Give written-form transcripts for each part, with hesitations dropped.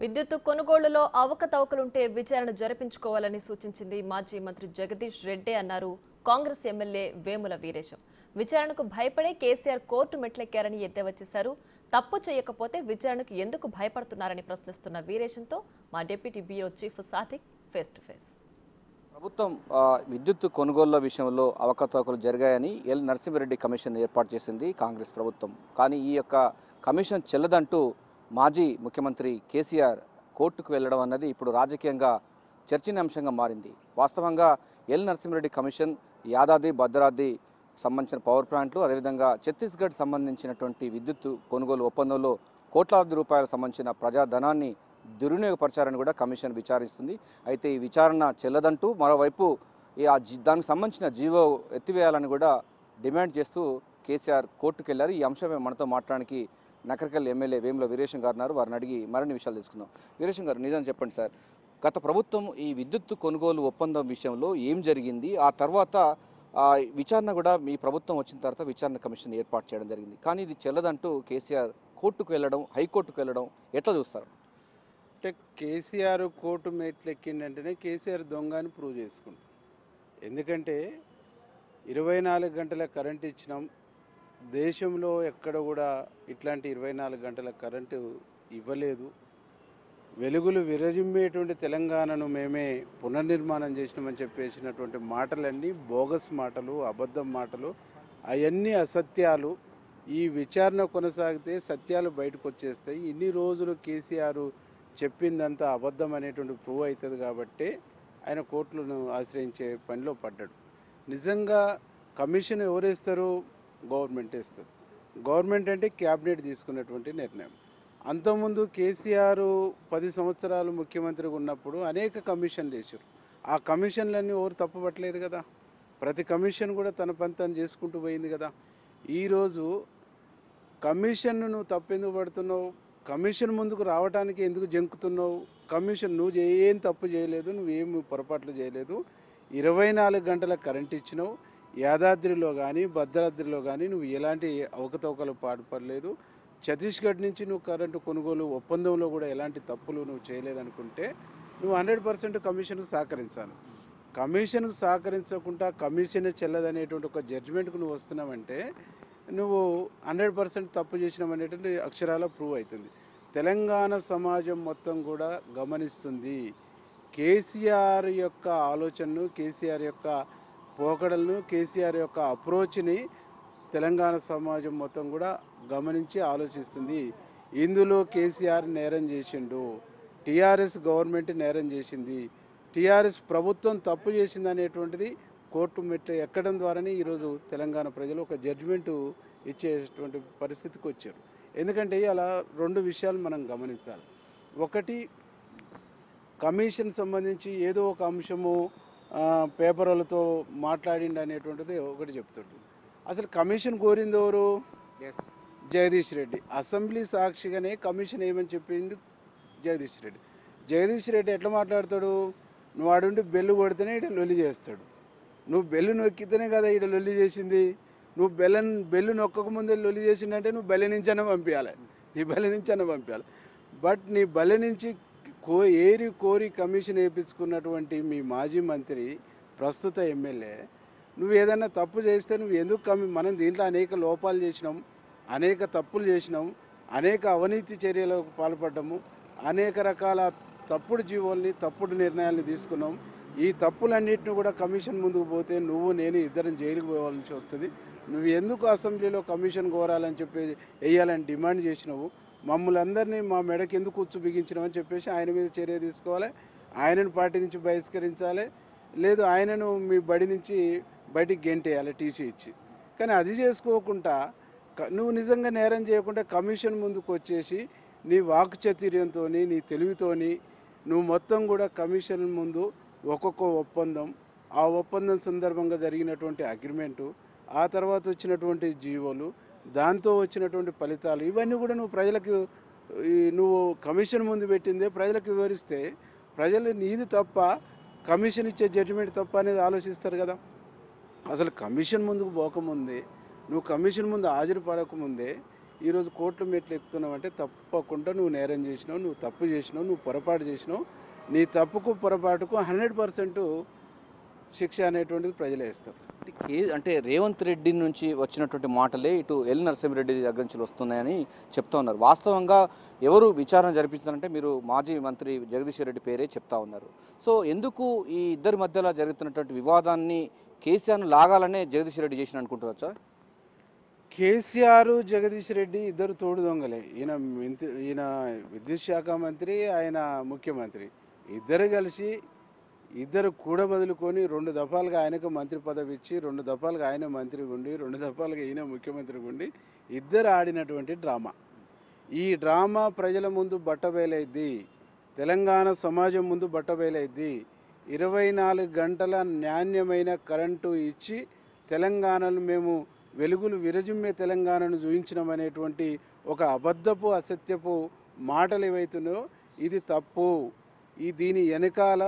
విద్యుత్ కొనుగోళ్లలో అవకతవకలుంటే విచారణ జరిపించుకోవాలని సూచించింది మాజీ మంత్రి జగదీష్ రెడ్డి అన్నారు కాంగ్రెస్ ఎమ్మెల్యే వేముల వీరేశం. విచారణకు భయపడే కేసీఆర్ కోర్టు మెట్లెక్కారని ఎద్దేవా చేశారు. తప్పు చేయకపోతే విచారణకు ఎందుకు భయపడుతున్నారని ప్రశ్నిస్తున్న వీరేశంతో మా deputy bureau chief Sadiq face to face. ప్రభుత్వం విద్యుత్ కొనుగోళ్ల విషయంలో అవకతవకలు జరిగాయని ఎల్ నరసింహారెడ్డి కమిషన్ ఏర్పాటు చేసింది కాంగ్రెస్ ప్రభుత్వం. కానీ ఈ యొక్క కమిషన్ చెల్లదంటూ మాజీ ముఖ్యమంత్రి కేసీఆర్ కోర్టుకు వెళ్లడం అన్నది ఇప్పుడు రాజకీయంగా చర్చనీయాంశంగా మారింది. వాస్తవంగా ఎల్ నరసింహారెడ్డి కమిషన్ యాదాద్రి భద్రాద్రి సంబంధించిన పవర్ ప్లాంట్లు, అదేవిధంగా ఛత్తీస్గఢ్ సంబంధించినటువంటి విద్యుత్ కొనుగోలు ఒప్పందంలో కోట్లాది రూపాయలకు సంబంధించిన ప్రజాధనాన్ని దుర్వినియోగపరిచారని కూడా కమిషన్ విచారిస్తుంది. అయితే ఈ విచారణ చెల్లదంటూ మరోవైపు దానికి సంబంధించిన జీవో ఎత్తివేయాలని కూడా డిమాండ్ చేస్తూ కేసీఆర్ కోర్టుకు వెళ్లారు. ఈ అంశమే మనతో మాట్లాడడానికి నకరికల్ ఎమ్మెల్యే వేముల వీరేశం గారు ఉన్నారు. వారిని అడిగి మరిన్ని విషయాలు తెలుసుకుందాం. వీరేశం గారు, నిజం చెప్పండి సార్, గత ప్రభుత్వం ఈ విద్యుత్ కొనుగోలు ఒప్పందం విషయంలో ఏం జరిగింది, ఆ తర్వాత విచారణ కూడా మీ ప్రభుత్వం వచ్చిన తర్వాత విచారణ కమిషన్ ఏర్పాటు చేయడం జరిగింది. కానీ ఇది చెల్లదంటూ కేసీఆర్ కోర్టుకు వెళ్ళడం, హైకోర్టుకు వెళ్ళడం ఎట్లా చూస్తారు? అంటే కేసీఆర్ కోర్టు మెట్లు ఎక్కిందంటేనే కేసీఆర్ దొంగ అని ప్రూవ్ చేసుకుంటాం. ఎందుకంటే 24 గంటల కరెంట్ ఇచ్చినాం. దేశంలో ఎక్కడ కూడా ఇట్లాంటి 24 గంటల కరెంటు ఇవ్వలేదు. వెలుగులు విరజిమ్మేటువంటి తెలంగాణను మేమే పునర్నిర్మాణం చేసినామని చెప్పేసినటువంటి మాటలన్నీ బోగస్ మాటలు, అబద్ధం మాటలు, అవన్నీ అసత్యాలు. ఈ విచారణ కొనసాగితే సత్యాలు బయటకు వచ్చేస్తాయి. ఇన్ని రోజులు కేసీఆర్ చెప్పిందంతా అబద్ధం అనేటువంటి ప్రూవ్ అవుతుంది కాబట్టి ఆయన కోర్టులను ఆశ్రయించే పనిలో పడ్డాడు. నిజంగా కమిషన్ ఎవరేస్తారు? గవర్నమెంట్ వేస్తుంది. గవర్నమెంట్ అంటే క్యాబినెట్ తీసుకున్నటువంటి నిర్ణయం. అంతకుముందు కేసీఆర్ 10 సంవత్సరాలు ముఖ్యమంత్రిగా ఉన్నప్పుడు అనేక కమిషన్లు వేసారు. ఆ కమిషన్లన్నీ ఎవరు తప్పుపట్టలేదు కదా. ప్రతి కమిషన్ కూడా తన పని తను చేసుకుంటూ పోయింది కదా. ఈరోజు కమిషన్ను నువ్వు తప్పెందుకు పడుతున్నావు? కమిషన్ ముందుకు రావడానికి ఎందుకు జంకుతున్నావు? కమిషన్ నువ్వు ఏం తప్పు చేయలేదు, నువ్వేం పొరపాట్లు చేయలేదు. 24 గంటల కరెంట్ ఇచ్చినావు. యాదాద్రిలో కానీ భద్రాద్రిలో కానీ నువ్వు ఎలాంటి అవకతవకలు పాటుపడలేదు. ఛత్తీస్గఢ్ నుంచి నువ్వు కరెంటు కొనుగోలు ఒప్పందంలో కూడా ఎలాంటి తప్పులు నువ్వు చేయలేదనుకుంటే నువ్వు 100% కమిషన్కు సహకరించాలి. కమిషన్కు సహకరించకుండా కమిషనే చెల్లదనేటువంటి ఒక జడ్జిమెంట్కు నువ్వు వస్తున్నావంటే నువ్వు 100% తప్పు చేసినామనేటువంటి అక్షరాల ప్రూవ్ అవుతుంది. తెలంగాణ సమాజం మొత్తం కూడా గమనిస్తుంది. కేసీఆర్ యొక్క ఆలోచనను, కేసీఆర్ యొక్క పోకడలను, కేసీఆర్ యొక్క అప్రోచ్ని తెలంగాణ సమాజం మొత్తం కూడా గమనించి ఆలోచిస్తుంది. ఇందులో కేసీఆర్ నేరం చేసిండు, టీఆర్ఎస్ గవర్నమెంట్ నేరం చేసింది, టీఆర్ఎస్ ప్రభుత్వం తప్పు చేసింది అనేటువంటిది కోర్టు మెట్టు ఎక్కడం ద్వారానే ఈరోజు తెలంగాణ ప్రజలు ఒక జడ్జిమెంటు ఇచ్చేటువంటి పరిస్థితికి వచ్చారు. ఎందుకంటే అలా 2 విషయాలు మనం గమనించాలి. ఒకటి, కమిషన్ సంబంధించి ఏదో ఒక అంశము పేపర్లతో మాట్లాడిండి అనేటువంటిది ఒకటి చెప్తుంటుంది. అసలు కమిషన్ కోరింది ఎవరు? జగదీష్ రెడ్డి. అసెంబ్లీ సాక్షిగానే కమిషన్ ఏమని చెప్పింది జగదీష్ రెడ్డి. జగదీష్ రెడ్డి ఎట్లా మాట్లాడతాడు? నువ్వు ఆడుండి బెల్లు కొడితేనే ఇక్కడ లొల్లి చేస్తాడు. నువ్వు బెల్లు నొక్కితేనే కదా ఇక్కడ లొల్లి చేసింది. నువ్వు బెల్లు నొక్కకముందే లొల్లి చేసిందంటే నువ్వు బెల్ల నుంచైనా పంపించాలి, నీ బెల్ల నుంచైనా పంపించాలి. బట్ నీ బెల్ల నుంచి ఏరి కోరి కమిషన్ వేయించుకున్నటువంటి మీ మాజీ మంత్రి, ప్రస్తుత ఎమ్మెల్యే, నువ్వు ఏదైనా తప్పు చేస్తే నువ్వు ఎందుకు మనం దీంట్లో అనేక లోపాలు చేసినాం, అనేక తప్పులు చేసినాం, అనేక అవినీతి చర్యలకు పాల్పడ్డాము, అనేక రకాల తప్పుడు జీవోల్ని, తప్పుడు నిర్ణయాల్ని తీసుకున్నాం. ఈ తప్పులన్నింటినీ కూడా కమిషన్ ముందుకు పోతే నువ్వు నేను ఇద్దరం జైలుకు పోవాల్సి వస్తుంది. నువ్వు ఎందుకు అసెంబ్లీలో కమిషన్ కోరాలని చెప్పి వేయాలని డిమాండ్ చేసినావు? మమ్మల్ని అందరినీ మా మెడకి ఎందుకు కూర్చు బిగించినామని చెప్పేసి ఆయన మీద చర్య తీసుకోవాలి, ఆయనను పార్టీ నుంచి బహిష్కరించాలి, లేదు ఆయనను మీ బడి నుంచి బయటికి గెంటేయాలి టీసీ ఇచ్చి. కానీ అది చేసుకోకుండా నువ్వు నిజంగా నేరం చేయకుండా కమిషన్ ముందుకు వచ్చేసి నీ వాక్చాతుర్యంతో, నీ తెలివితోని నువ్వు మొత్తం కూడా కమిషన్ ముందు ఒక్కొక్క ఒప్పందం, ఆ ఒప్పందం సందర్భంగా జరిగినటువంటి అగ్రిమెంటు, ఆ తర్వాత వచ్చినటువంటి జీవోలు, దాంతో వచ్చినటువంటి ఫలితాలు, ఇవన్నీ కూడా నువ్వు ప్రజలకు నువ్వు కమిషన్ ముందు పెట్టిందే ప్రజలకు వివరిస్తే ప్రజలు నీది తప్ప, కమిషన్ ఇచ్చే జడ్జిమెంట్ తప్ప అనేది ఆలోచిస్తారు కదా. అసలు కమిషన్ ముందుకు పోకముందే, నువ్వు కమిషన్ ముందు హాజరు పడకముందే ఈరోజు కోర్టు మెట్లు ఎక్కుతున్నావు అంటే తప్పకుండా నువ్వు నేరం చేసినావు, నువ్వు తప్పు చేసినావు, నువ్వు పొరపాటు చేసినావు. నీ తప్పుకు పొరపాటుకు 100% శిక్ష అనేటువంటిది ప్రజలే ఇస్తారు. అంటే రేవంత్ రెడ్డి నుంచి వచ్చినటువంటి మాటలే ఇటు ఎల్ నరసింహారెడ్డి దగ్గర నుంచి వస్తున్నాయని చెప్తా ఉన్నారు. వాస్తవంగా ఎవరు విచారణ జరిపించారంటే మీరు మాజీ మంత్రి జగదీశ్వర్ రెడ్డి పేరే చెప్తా ఉన్నారు. సో ఎందుకు ఈ ఇద్దరి మధ్యలో జరుగుతున్నటువంటి వివాదాన్ని కేసీఆర్ను లాగాలనే జగదీశ్వర్ రెడ్డి చేసిన అనుకుంటున్నారా? కేసీఆర్, జగదీష్ రెడ్డి ఇద్దరు తోడు దొంగలే. ఈయన విద్యుత్ శాఖ మంత్రి, ఆయన ముఖ్యమంత్రి. ఇద్దరు కలిసి ఇద్దరు కూడబదులుకొని 2 దఫాలుగా ఆయనకు మంత్రి పదవి ఇచ్చి 2 దఫాలుగా ఆయన మంత్రి ఉండి 2 దఫాలుగా ఈయన ముఖ్యమంత్రి ఉండి ఇద్దరు ఆడినటువంటి డ్రామా. ఈ డ్రామా ప్రజల ముందు బట్టబయలైద్ది, తెలంగాణ సమాజం ముందు బట్టబయలైద్ది. 24 గంటల నాణ్యమైన కరెంటు ఇచ్చి తెలంగాణను మేము వెలుగులు విరజిమ్మే తెలంగాణను చూపించడం ఒక అబద్ధపు అసత్యపు మాటలు ఏవైతున్నాయో ఇది తప్పు. దీని వెనకాల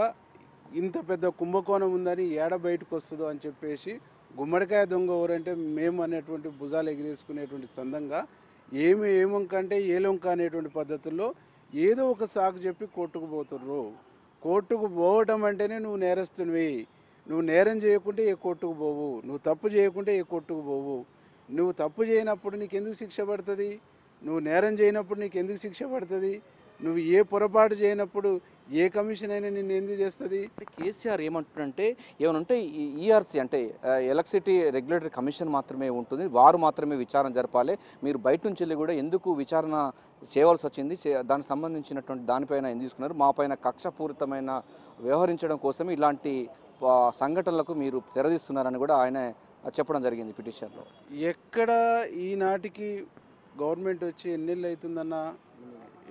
ఇంత పెద్ద కుంభకోణం ఉందని ఏడ బయటకు వస్తుందో అని చెప్పేసి గుమ్మడికాయ దొంగ ఎవరంటే మేము అనేటువంటి భుజాలు ఎగిరేసుకునేటువంటి సందంగా ఏమొంకంటే ఏలొంక అనేటువంటి పద్ధతుల్లో ఏదో ఒక సాకు చెప్పి కోర్టుకు పోతుర్రు. కోర్టుకు పోవటం అంటేనే నువ్వు నేరస్తునివి. నువ్వు నేరం చేయకుంటే ఏ కోర్టుకు పోవు, నువ్వు తప్పు చేయకుంటే ఏ కోర్టుకు పోవు. నువ్వు తప్పు చేయనప్పుడు నీకు ఎందుకు శిక్ష పడుతుంది? నువ్వు నేరం చేయనప్పుడు నీకు ఎందుకు శిక్ష పడుతుంది? నువ్వు ఏ పొరపాటు చేయనప్పుడు ఏ కమిషన్ అయినా నిన్ను ఎందుకు చేస్తుంది? కేసీఆర్ ఏమంటుంటే ఏమనంటే ఈఆర్సీ అంటే ఎలక్ట్రిసిటీ రెగ్యులేటరీ కమిషన్ మాత్రమే ఉంటుంది, వారు మాత్రమే విచారణ జరపాలి. మీరు బయట నుంచి వెళ్ళి కూడా ఎందుకు విచారణ చేయవలసి వచ్చింది, దానికి సంబంధించినటువంటి దానిపైన ఎందుకు తీసుకున్నారు, మా పైన కక్షపూరితమైన వ్యవహరించడం కోసమే ఇలాంటి సంఘటనలకు మీరు తెరదీస్తున్నారని కూడా ఆయన చెప్పడం జరిగింది పిటిషన్లో. ఎక్కడ ఈనాటికి గవర్నమెంట్ వచ్చి ఎన్ని నెలలు అవుతుందన్న?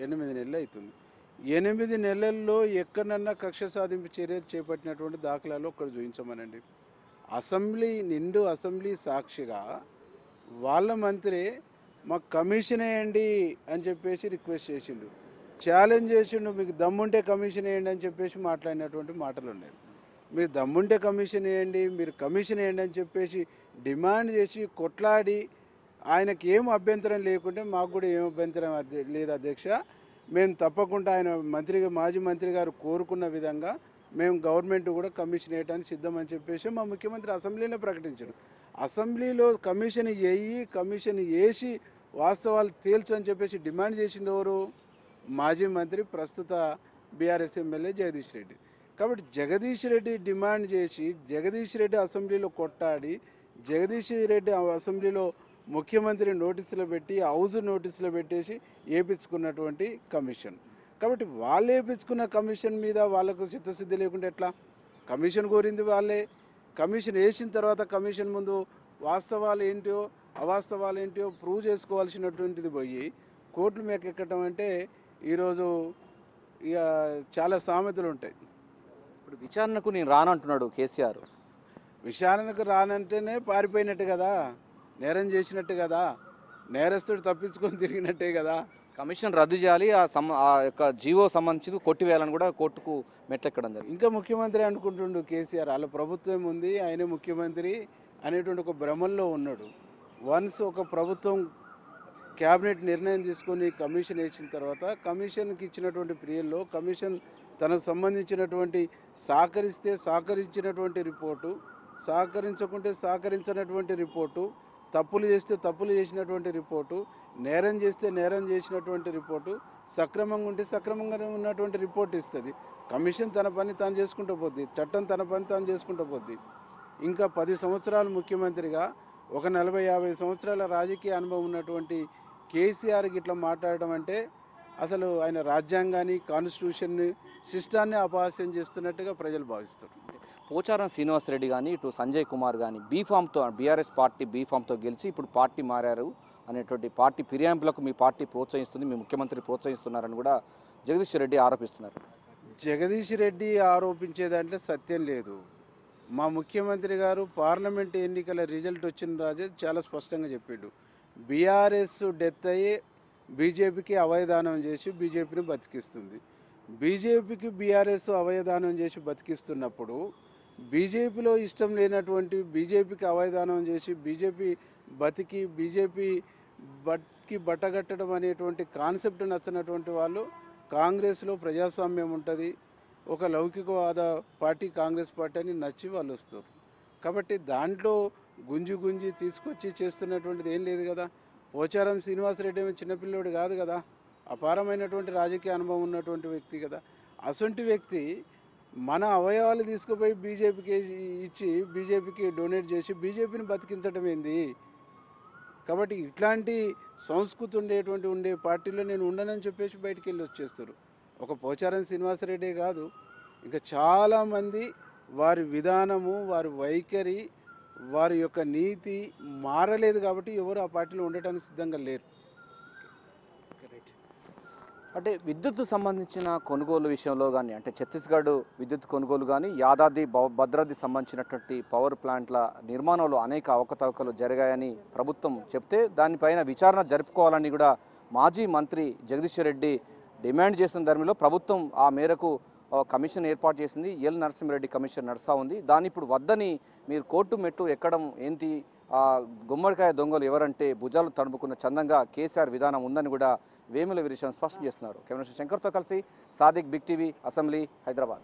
8 నెలలు అవుతుంది. 8 నెలల్లో ఎక్కడన్నా కక్ష సాధింపు చర్యలు చేపట్టినటువంటి దాఖలాలు ఒక్కడ చూపించమనండి. నిండు అసెంబ్లీ సాక్షిగా వాళ్ళ మంత్రి మాకు కమిషన్ వేయండి అని చెప్పేసి రిక్వెస్ట్ చేసిండు, ఛాలెంజ్ చేసిండు. మీకు దమ్ముంటే కమిషన్ వేయండి అని చెప్పేసి మాట్లాడినటువంటి మాటలు ఉన్నాయి. మీరు దమ్ముంటే కమిషన్ వేయండి, మీరు కమిషన్ వేయండి అని చెప్పేసి డిమాండ్ చేసి కొట్లాడి ఆయనకి ఏం అభ్యంతరం లేకుంటే మాకు కూడా ఏం అభ్యంతరం లేదు అధ్యక్ష, మేము తప్పకుండా ఆయన మాజీ మంత్రి గారు కోరుకున్న విధంగా మేము గవర్నమెంట్ కూడా కమిషన్ వేయడానికి సిద్ధమని చెప్పేసి మా ముఖ్యమంత్రి అసెంబ్లీలో ప్రకటించారు. అసెంబ్లీలో కమిషన్ వేసి వాస్తవాలు తేల్చు అని చెప్పేసి డిమాండ్ చేసింది ఎవరు? మాజీ మంత్రి, ప్రస్తుత బీఆర్ఎస్ ఎమ్మెల్యే జగదీష్ రెడ్డి. కాబట్టి జగదీష్ రెడ్డి డిమాండ్ చేసి జగదీష్ రెడ్డి అసెంబ్లీలో కొట్టాడి జగదీష్ రెడ్డి అసెంబ్లీలో ముఖ్యమంత్రి నోటీసులు పెట్టి హౌజ్ నోటీసులు పెట్టేసి వేయించుకున్నటువంటి కమిషన్. కాబట్టి వాళ్ళు వేయించుకున్న కమిషన్ మీద వాళ్ళకు చిత్తశుద్ధి లేకుంటే ఎట్లా? కమిషన్ కోరింది వాళ్ళే. కమిషన్ వేసిన తర్వాత కమిషన్ ముందు వాస్తవాలు ఏంటో అవాస్తవాలు ఏంటో ప్రూవ్ చేసుకోవాల్సినటువంటిది పోయి కోర్టులు మేకెక్కడం అంటే ఈరోజు ఇక చాలా సామెతలు ఉంటాయి. ఇప్పుడు విచారణకు నేను రానంటున్నాడు కేసీఆర్. విచారణకు రానంటేనే పారిపోయినట్టు కదా, నేరం చేసినట్టు కదా, నేరస్తుడు తప్పించుకొని తిరిగినట్టే కదా. కమిషన్ రద్దు చేయాలి, ఆ యొక్క జీవో సంబంధించి కొట్టివేయాలని కూడా కోర్టుకు మెట్లెక్కడం జరిగింది. ఇంకా ముఖ్యమంత్రి అనుకుంటుండు కేసీఆర్, వాళ్ళ ప్రభుత్వం ఉంది, ఆయనే ముఖ్యమంత్రి అనేటువంటి ఒక భ్రమల్లో ఉన్నాడు. వన్స్ ఒక ప్రభుత్వం క్యాబినెట్ నిర్ణయం తీసుకొని కమిషన్ వేసిన తర్వాత కమిషన్కి ఇచ్చినటువంటి పీరియడ్లో కమిషన్ తనకు సంబంధించినటువంటి సహకరించినటువంటి రిపోర్టు, సహకరించకుంటే సహకరించినటువంటి రిపోర్టు, తప్పులు చేస్తే తప్పులు చేసినటువంటి రిపోర్టు, నేరం చేస్తే నేరం చేసినటువంటి రిపోర్టు, సక్రమంగా ఉంటే సక్రమంగా ఉన్నటువంటి రిపోర్ట్ ఇస్తుంది. కమిషన్ తన పని తాను చేసుకుంటూ పోద్ది, చట్టం తన పని తాను చేసుకుంటూ పోద్ది. ఇంకా 10 సంవత్సరాలు ముఖ్యమంత్రిగా ఒక 40-50 సంవత్సరాల రాజకీయ అనుభవం ఉన్నటువంటి కేసీఆర్కి ఇట్లా మాట్లాడడం అంటే అసలు ఆయన రాజ్యాంగాన్ని, కాన్స్టిట్యూషన్ని, సిస్టాన్ని అపహాస్యం చేస్తున్నట్టుగా ప్రజలు భావిస్తారు. పోచారం శ్రీనివాసరెడ్డి కానీ ఇటు సంజయ్ కుమార్ కానీ బీఫామ్తో బీఆర్ఎస్ పార్టీ బీఫామ్తో గెలిచి ఇప్పుడు పార్టీ మారారు అనేటువంటి పార్టీ ఫిర్యాదులకు మీ పార్టీ ప్రోత్సహిస్తుంది, మీ ముఖ్యమంత్రి ప్రోత్సహిస్తున్నారని కూడా జగదీష్ రెడ్డి ఆరోపిస్తున్నారు. జగదీష్ రెడ్డి ఆరోపించేదంటే సత్యం లేదు. మా ముఖ్యమంత్రి గారు పార్లమెంట్ ఎన్నికల రిజల్ట్ వచ్చిన రోజే చాలా స్పష్టంగా చెప్పాడు, బీఆర్ఎస్ డెత్ అయ్యి బీజేపీకి అవయదానం చేసి బీజేపీని బతికిస్తుంది. బీజేపీకి బీఆర్ఎస్ అవయదానం చేసి బతికిస్తున్నప్పుడు బీజేపీలో ఇష్టం లేనటువంటి బీజేపీకి అవయదానం చేసి బీజేపీ బతికి బట్టగట్టడం అనేటువంటి కాన్సెప్ట్ నచ్చినటువంటి వాళ్ళు కాంగ్రెస్లో ప్రజాస్వామ్యం ఉంటుంది, ఒక లౌకికవాద పార్టీ కాంగ్రెస్ పార్టీ అని నచ్చి వాళ్ళు వస్తారు. కాబట్టి దాంట్లో గుంజి తీసుకొచ్చి చేస్తున్నటువంటిది ఏం లేదు కదా. పోచారం శ్రీనివాసరెడ్డి ఏమో చిన్నపిల్లోడు కాదు కదా, అపారమైనటువంటి రాజకీయ అనుభవం ఉన్నటువంటి వ్యక్తి కదా. అసొంటి వ్యక్తి మన అవయవాలు తీసుకుపోయి బీజేపీకి ఇచ్చి బీజేపీకి డొనేట్ చేసి బీజేపీని బతికించడం ఏంది? కాబట్టి ఇట్లాంటి సంస్కృతి ఉండే పార్టీలో నేను ఉండనని చెప్పేసి బయటికి వెళ్ళి వచ్చేస్తారు. ఒక పోచారం శ్రీనివాసరెడ్డే కాదు, ఇంకా చాలామంది వారి విధానము, వారి వైఖరి, వారి యొక్క నీతి మారలేదు కాబట్టి ఎవరు ఆ పార్టీలో ఉండటానికి సిద్ధంగా లేరు. అంటే విద్యుత్ సంబంధించిన కొనుగోలు విషయంలో కానీ, అంటే ఛత్తీస్గఢ్ విద్యుత్ కొనుగోలు కానీ, యాదాద్రి భద్రాద్రి సంబంధించినటువంటి పవర్ ప్లాంట్ల నిర్మాణంలో అనేక అవకతవకలు జరిగాయని ప్రభుత్వం చెప్తే దానిపైన విచారణ జరుపుకోవాలని కూడా మాజీ మంత్రి జగదీశ్వర్ రెడ్డి డిమాండ్ చేసిన ధర్మంలో ప్రభుత్వం ఆ మేరకు కమిషన్ ఏర్పాటు చేసింది. ఎల్ నరసింహారెడ్డి కమిషన్ నడుస్తూ ఉంది. దాన్ని ఇప్పుడు వద్దని మీరు కోర్టు మెట్టు ఎక్కడం ఏంటి? గుమ్మడికాయ దొంగలు ఎవరంటే భుజాలు తడుపుకున్న చందంగా కేసీఆర్ విధానం ఉందని కూడా వేముల వీరేశం స్పష్టం చేస్తున్నారు. కెమెరా శంకర్తో కలిసి Sadiq, Big TV, assembly, Hyderabad.